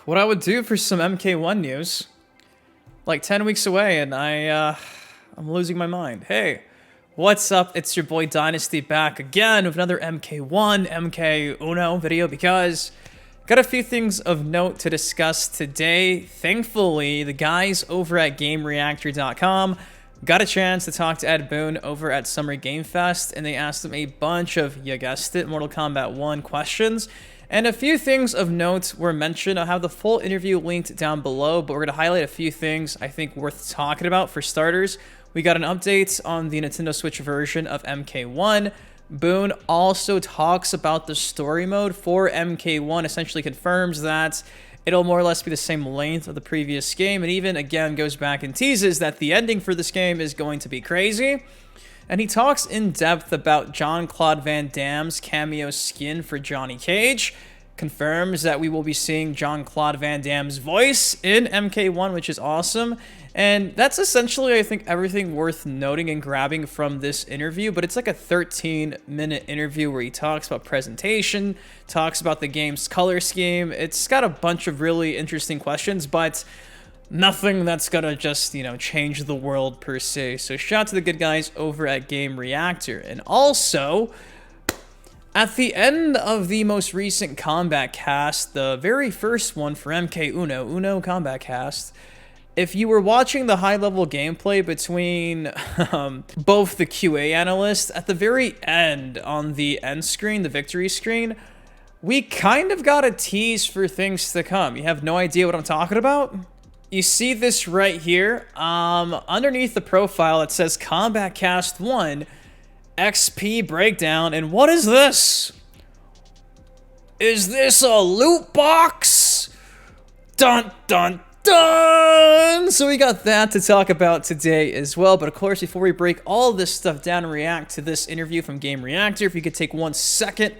what I would do for some MK1 news. Like 10 weeks away, and I'm losing my mind. Hey, what's up? It's your boy Dynasty back again with another MK1, MK1 video because got a few things of note to discuss today. Thankfully, the guys over at GameReactor.com got a chance to talk to Ed Boon over at Summer Game Fest, and they asked him a bunch of, you guessed it, Mortal Kombat 1 questions. And a few things of note were mentioned. I'll have the full interview linked down below, but we're going to highlight a few things I think worth talking about. For starters, we got an update on the Nintendo Switch version of MK1. Boon also talks about the story mode for MK1, essentially confirms that it'll more or less be the same length of the previous game, and even, again, goes back and teases that the ending for this game is going to be crazy. And he talks in depth about Jean-Claude Van Damme's cameo skin for Johnny Cage, confirms that we will be seeing Jean-Claude Van Damme's voice in MK1, which is awesome. And that's essentially, I think, everything worth noting and grabbing from this interview, but it's like a 13-minute interview where he talks about presentation, talks about the game's color scheme. It's got a bunch of really interesting questions, but nothing that's gonna just, change the world per se. So shout out to the good guys over at Game Reactor. And also, at the end of the most recent Combat Cast, the very first one for MK1 Combat Cast, if you were watching the high-level gameplay between both the QA analysts, at the very end on the end screen, the victory screen, we kind of got a tease for things to come. You have no idea what I'm talking about? You see this right here, underneath the profile, it says Combat Cast 1 XP Breakdown, and what is this? Is this a loot box? Dun, dun, dun! So we got that to talk about today as well, but of course, before we break all this stuff down and react to this interview from Game Reactor, if you could take 1 second,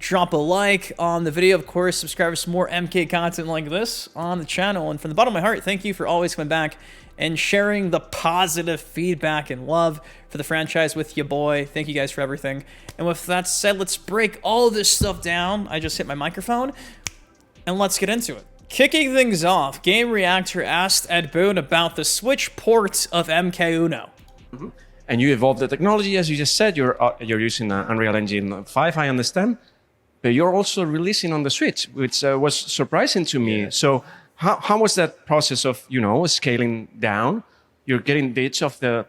drop a like on the video, of course, subscribe for some more MK content like this on the channel, and from the bottom of my heart, thank you for always coming back and sharing the positive feedback and love for the franchise with your boy. Thank you guys for everything. And with that said, let's break all this stuff down. I just hit my microphone, and let's get into it. Kicking things off, Game Reactor asked Ed Boon about the Switch port of MK1. Mm-hmm. And you evolved the technology, as you just said. You're using Unreal Engine 5, I understand. But you're also releasing on the Switch, which was surprising to me. Yeah. So how was that process of, scaling down? You're getting bits of the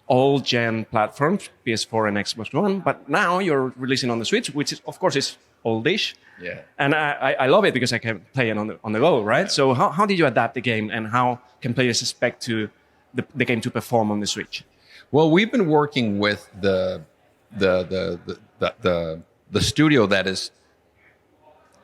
old gen platforms, PS4 and Xbox One, but now you're releasing on the Switch, which is, of course, is oldish. Yeah. And I love it because I can play it on the go, right? Yeah. So how did you adapt the game, and how can players expect the game to perform on the Switch? Well, we've been working with the studio that is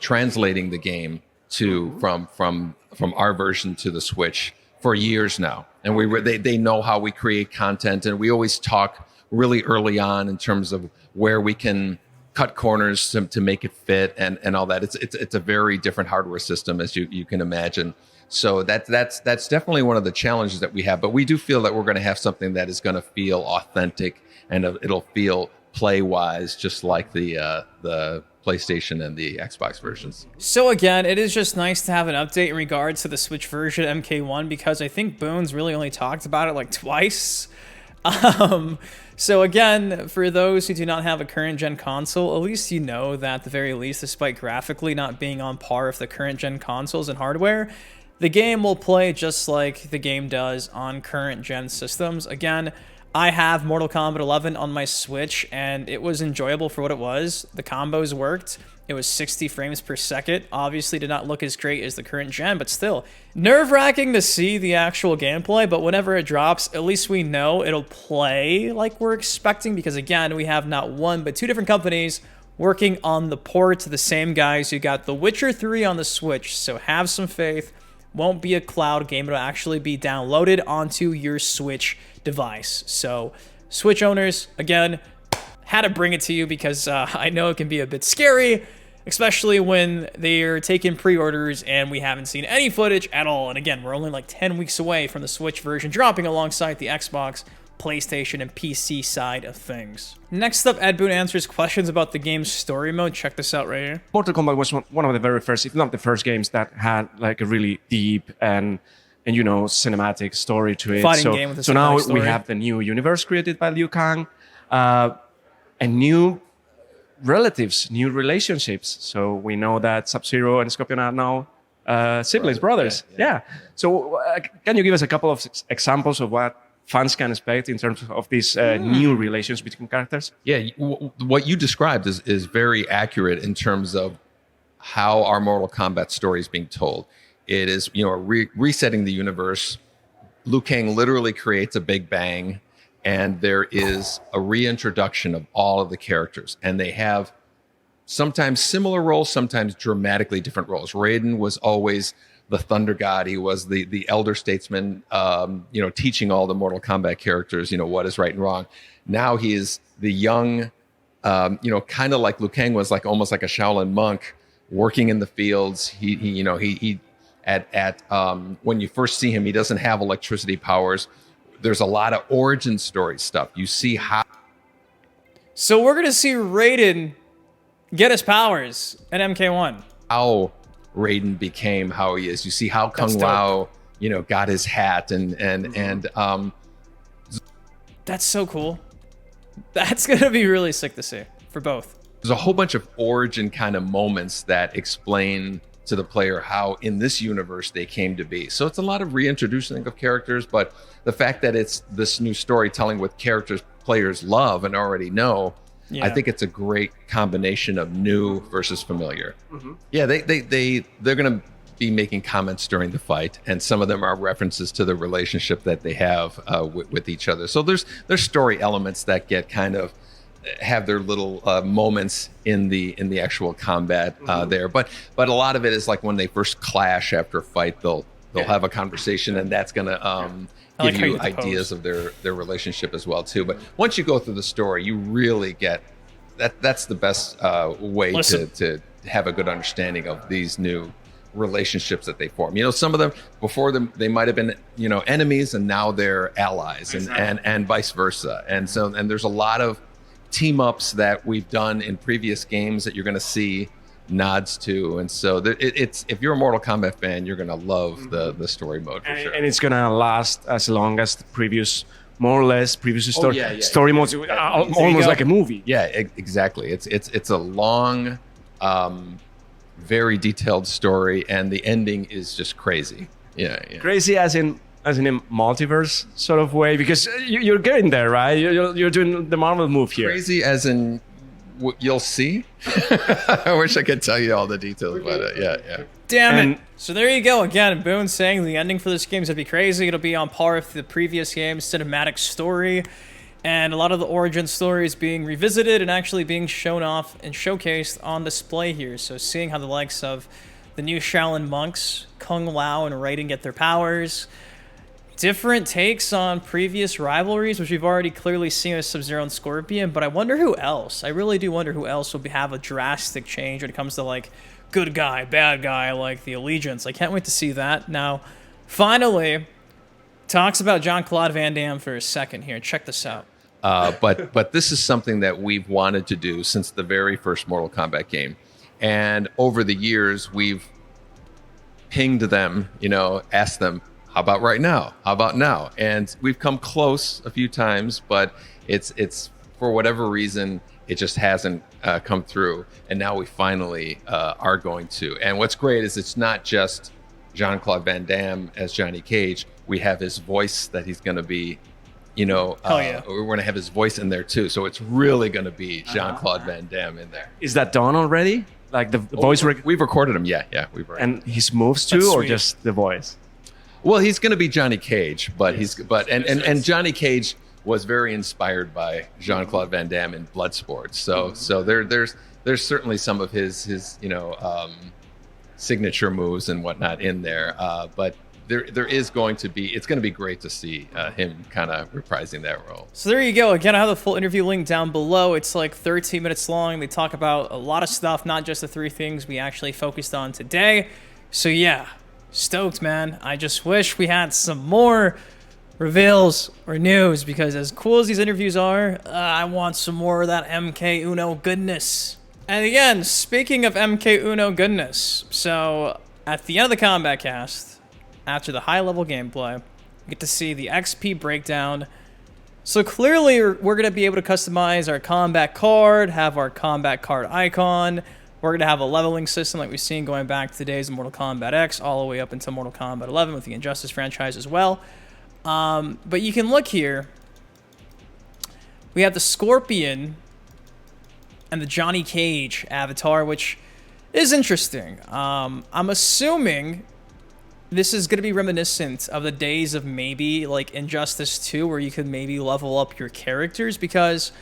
translating the game to from our version to the Switch for years now, and they know how we create content, and we always talk really early on in terms of where we can cut corners to make it fit and all that. It's a very different hardware system, as you can imagine. So that's definitely one of the challenges that we have. But we do feel that we're going to have something that is going to feel authentic, and it'll feel play-wise just like the PlayStation and the Xbox versions. So again, it is just nice to have an update in regards to the Switch version of MK1, because I think Boon's really only talked about it like twice. So again, for those who do not have a current gen console, at least you know that at the very least, despite graphically not being on par with the current gen consoles and hardware, the game will play just like the game does on current gen systems. Again, I have Mortal Kombat 11 on my Switch, and it was enjoyable for what it was. The combos worked. It was 60 frames per second. Obviously did not look as great as the current gen, but still nerve-wracking to see the actual gameplay. But whenever it drops, at least we know it'll play like we're expecting, because again, we have not one but 2 different companies working on the port, the same guys who got The Witcher 3 on the Switch. So have some faith. Won't be a cloud game. It'll actually be downloaded onto your Switch device. So Switch owners, again, had to bring it to you because I know it can be a bit scary, especially when they're taking pre-orders and we haven't seen any footage at all. And again, we're only like 10 weeks away from the Switch version dropping alongside the Xbox PlayStation and PC side of things. Next up, Ed Boon answers questions about the game's story mode. Check this out right here. Mortal Kombat was one of the very first, if not the first games that had like a really deep and you know, cinematic story to it. Fighting game with a so now cinematic story. we have the new universe created by Liu Kang, and new relatives, new relationships. So we know that Sub-Zero and Scorpion are now siblings, brothers. Yeah. So can you give us a couple of examples of what fans can expect in terms of these new relations between characters? Yeah, what you described is very accurate in terms of how our Mortal Kombat story is being told. It is, you know, resetting the universe. Liu Kang literally creates a big bang, and there is a reintroduction of all of the characters, and they have sometimes similar roles, sometimes dramatically different roles. Raiden was always the Thunder God. He was the elder statesman, you know, teaching all the Mortal Kombat characters, you know, what is right and wrong. Now he is the young, you know, kind of like Liu Kang was, like almost like a Shaolin monk working in the fields. He you know, he when you first see him, he doesn't have electricity powers. There's a lot of origin story stuff. You see how. So we're gonna see Raiden get his powers in MK1. How Raiden became how he is. You see how Kung Lao, you know, got his hat and that's so cool. That's gonna be really sick to see for both. There's a whole bunch of origin kind of moments that explain to the player how in this universe they came to be. So it's a lot of reintroducing of characters, but the fact that it's this new storytelling with characters players love and already know, I think it's a great combination of new versus familiar. Yeah, they're gonna be making comments during the fight, and some of them are references to the relationship that they have with each other. So there's story elements that get kind of have their little moments in the actual combat there, but a lot of it is like when they first clash after a fight, they'll have a conversation, and that's gonna give you ideas of their relationship as well too. But once you go through the story, you really get that's the best way to have a good understanding of these new relationships that they form. You know, some of them before them they might have been, you know, enemies, and now they're allies, and vice versa. And there's a lot of team ups that we've done in previous games that you're going to see nods to, and so it's if you're a Mortal Kombat fan, you're going to love the story mode for sure. And it's going to last as long as the previous, more or less previous story modes, almost like a movie. Yeah, exactly. It's a long, very detailed story, and the ending is just crazy. Yeah. Crazy as in a multiverse sort of way, because you're getting there, right? You're doing the Marvel move here. Crazy as in you'll see. I wish I could tell you all the details, but yeah. Damn it. So there you go. Again, Boon saying the ending for this game is going to be crazy. It'll be on par with the previous game's cinematic story, and a lot of the origin stories being revisited and actually being shown off and showcased on display here. So seeing how the likes of the new Shaolin monks, Kung Lao and Raiden get their powers, different takes on previous rivalries, which we've already clearly seen with Sub-Zero and Scorpion, but I wonder who else. I really do wonder who else will have a drastic change when it comes to, like, good guy, bad guy, like the allegiance. I can't wait to see that. Now, finally, talks about Jean-Claude Van Damme for a second here. Check this out. But this is something that we've wanted to do since the very first Mortal Kombat game. And over the years, we've pinged them, you know, asked them, how about right now? How about now? And we've come close a few times, but it's for whatever reason, it just hasn't come through. And now we finally are going to. And what's great is it's not just Jean-Claude Van Damme as Johnny Cage. We have his voice that he's going to be, you know, we're going to have his voice in there too. So it's really going to be Jean-Claude Van Damme in there. Is that done already? Like the voice? We've recorded him. Yeah. And his moves too, or just the voice? Well, he's going to be Johnny Cage, but and Johnny Cage was very inspired by Jean-Claude Van Damme in Bloodsport. So there's certainly some of his you know signature moves and whatnot in there. But there is going to be, it's going to be great to see him kind of reprising that role. So there you go. Again, I have the full interview link down below. It's like 13 minutes long. They talk about a lot of stuff, not just the 3 things we actually focused on today. So yeah. Stoked, man. I just wish we had some more reveals or news, because as cool as these interviews are, I want some more of that MK1 goodness. And again, speaking of MK1 goodness, so at the end of the combat cast, after the high-level gameplay, you get to see the XP breakdown. So clearly, we're going to be able to customize our combat card, have our combat card icon. We're going to have a leveling system like we've seen going back to the days of Mortal Kombat X, all the way up until Mortal Kombat 11 with the Injustice franchise as well. But you can look here. We have the Scorpion and the Johnny Cage avatar, which is interesting. I'm assuming this is going to be reminiscent of the days of maybe like Injustice 2, where you could maybe level up your characters, because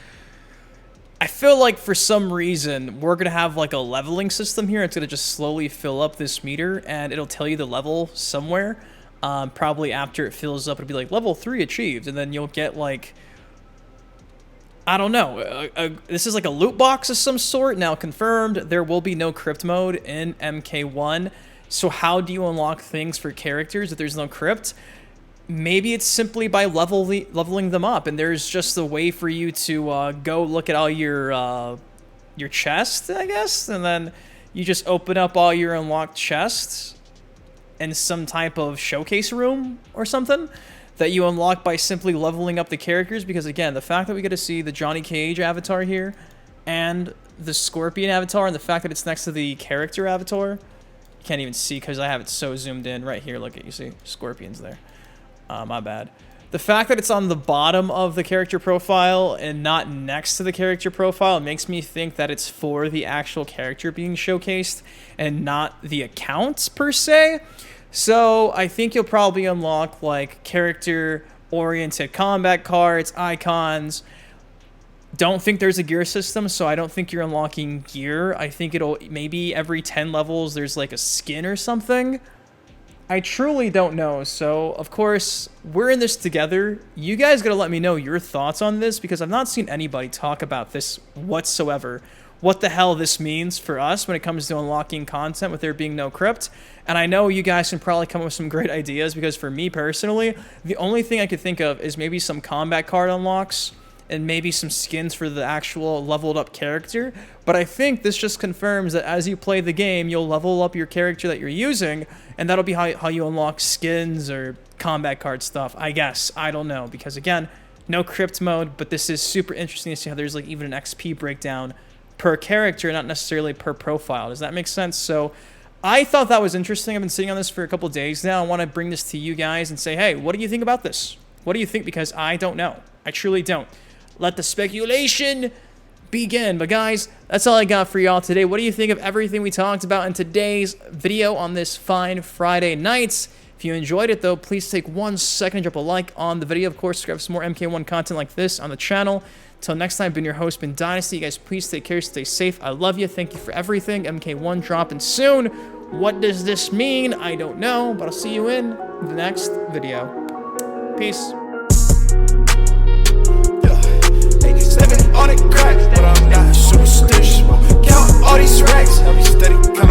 I feel like for some reason we're going to have like a leveling system here. It's going to just slowly fill up this meter, and it'll tell you the level somewhere. Probably after it fills up, it'll be like level 3 achieved, and then you'll get like, I don't know, this is like a loot box of some sort. Now confirmed, there will be no crypt mode in MK1. So how do you unlock things for characters if there's no crypt? Maybe it's simply by leveling them up, and there's just a way for you to go look at all your chests, I guess, and then you just open up all your unlocked chests in some type of showcase room or something that you unlock by simply leveling up the characters. Because again, the fact that we get to see the Johnny Cage avatar here and the Scorpion avatar, and the fact that it's next to the character avatar, you can't even see because I have it so zoomed in right here. Look at, you see Scorpion's there. My bad. The fact that it's on the bottom of the character profile and not next to the character profile makes me think that it's for the actual character being showcased and not the accounts per se. So I think you'll probably unlock like character-oriented combat cards, icons. Don't think there's a gear system, so I don't think you're unlocking gear. I think it'll maybe every 10 levels there's like a skin or something. I truly don't know. So of course we're in this together. You guys gotta let me know your thoughts on this, because I've not seen anybody talk about this whatsoever. What the hell this means for us when it comes to unlocking content with there being no crypt. And I know you guys can probably come up with some great ideas, because for me personally, the only thing I could think of is maybe some combat card unlocks and maybe some skins for the actual leveled up character. But I think this just confirms that as you play the game, you'll level up your character that you're using, and that'll be how you unlock skins or combat card stuff, I guess. I don't know, because again, no crypt mode, but this is super interesting to see how there's like even an XP breakdown per character, not necessarily per profile. Does that make sense? So I thought that was interesting. I've been sitting on this for a couple days now. I want to bring this to you guys and say, hey, what do you think about this? What do you think? Because I don't know. I truly don't. Let the speculation begin. But guys, that's all I got for y'all today. What do you think of everything we talked about in today's video on this fine Friday night? If you enjoyed it, though, please take 1 second to drop a like on the video. Of course, subscribe for some more MK1 content like this on the channel. Till next time, been your host, Been Dynasty. You guys, please take care, stay safe. I love you. Thank you for everything. MK1 dropping soon. What does this mean? I don't know, but I'll see you in the next video. Peace. Living on a crack, but I'm not superstitious. Count all these racks, I'll be steady coming.